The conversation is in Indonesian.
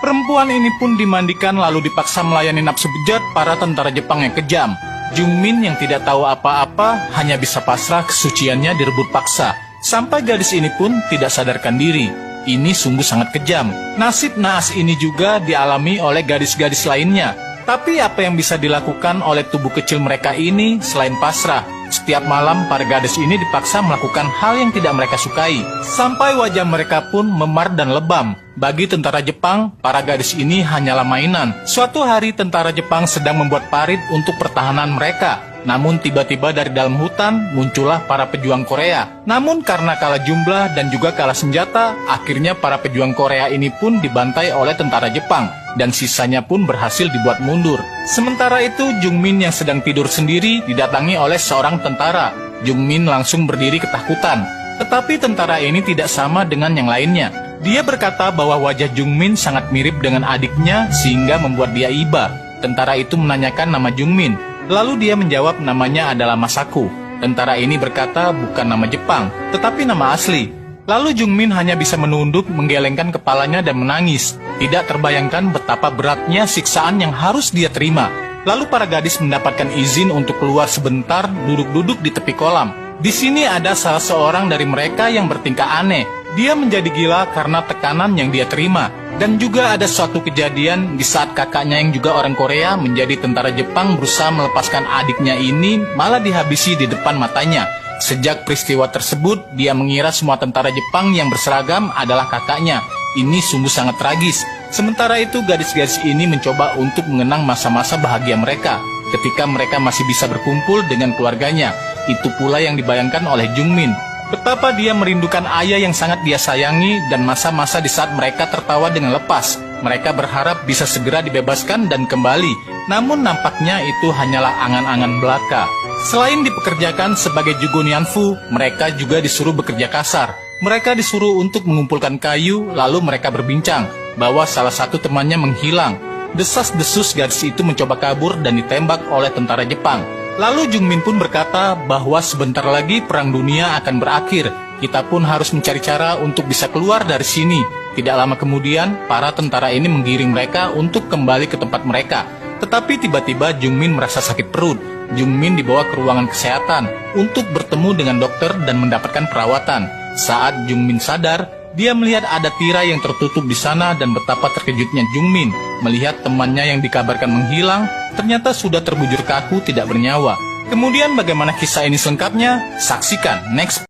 Perempuan ini pun dimandikan lalu dipaksa melayani nafsu bejat para tentara Jepang yang kejam. Jungmin yang tidak tahu apa-apa hanya bisa pasrah kesuciannya direbut paksa. Sampai gadis ini pun tidak sadarkan diri. Ini sungguh sangat kejam. Nasib naas ini juga dialami oleh gadis-gadis lainnya. Tapi apa yang bisa dilakukan oleh tubuh kecil mereka ini selain pasrah? Setiap malam para gadis ini dipaksa melakukan hal yang tidak mereka sukai. Sampai wajah mereka pun memar dan lebam. Bagi tentara Jepang, para gadis ini hanyalah mainan. Suatu hari tentara Jepang sedang membuat parit untuk pertahanan mereka. Namun tiba-tiba dari dalam hutan muncullah para pejuang Korea. Namun karena kalah jumlah dan juga kalah senjata, akhirnya para pejuang Korea ini pun dibantai oleh tentara Jepang. Dan sisanya pun berhasil dibuat mundur. Sementara itu Jungmin yang sedang tidur sendiri didatangi oleh seorang tentara. Jungmin langsung berdiri ketakutan. Tetapi tentara ini tidak sama dengan yang lainnya. Dia berkata bahwa wajah Jungmin sangat mirip dengan adiknya sehingga membuat dia iba. Tentara itu menanyakan nama Jungmin. Lalu dia menjawab namanya adalah Masaku. Tentara ini berkata bukan nama Jepang, tetapi nama asli. Lalu Jungmin hanya bisa menunduk, menggelengkan kepalanya dan menangis. Tidak terbayangkan betapa beratnya siksaan yang harus dia terima. Lalu para gadis mendapatkan izin untuk keluar sebentar, duduk-duduk di tepi kolam. Di sini ada salah seorang dari mereka yang bertingkah aneh. Dia menjadi gila karena tekanan yang dia terima. Dan juga ada suatu kejadian di saat kakaknya yang juga orang Korea menjadi tentara Jepang berusaha melepaskan adiknya ini malah dihabisi di depan matanya. Sejak peristiwa tersebut, dia mengira semua tentara Jepang yang berseragam adalah kakaknya. Ini sungguh sangat tragis. Sementara itu, gadis-gadis ini mencoba untuk mengenang masa-masa bahagia mereka ketika mereka masih bisa berkumpul dengan keluarganya. Itu pula yang dibayangkan oleh Jungmin. Betapa dia merindukan ayah yang sangat dia sayangi dan masa-masa di saat mereka tertawa dengan lepas. Mereka berharap bisa segera dibebaskan dan kembali. Namun nampaknya itu hanyalah angan-angan belaka. Selain dipekerjakan sebagai jugonianfu, mereka juga disuruh bekerja kasar. Mereka disuruh untuk mengumpulkan kayu, lalu mereka berbincang bahwa salah satu temannya menghilang. Desas-desus gadis itu mencoba kabur dan ditembak oleh tentara Jepang. Lalu Jungmin pun berkata bahwa sebentar lagi perang dunia akan berakhir. Kita pun harus mencari cara untuk bisa keluar dari sini. Tidak lama kemudian, para tentara ini menggiring mereka untuk kembali ke tempat mereka. Tetapi tiba-tiba Jungmin merasa sakit perut. Jungmin dibawa ke ruangan kesehatan untuk bertemu dengan dokter dan mendapatkan perawatan. Saat Jungmin sadar, dia melihat ada tirai yang tertutup di sana dan betapa terkejutnya Jungmin melihat temannya yang dikabarkan menghilang ternyata sudah terbujur kaku tidak bernyawa. Kemudian bagaimana kisah ini selengkapnya? Saksikan next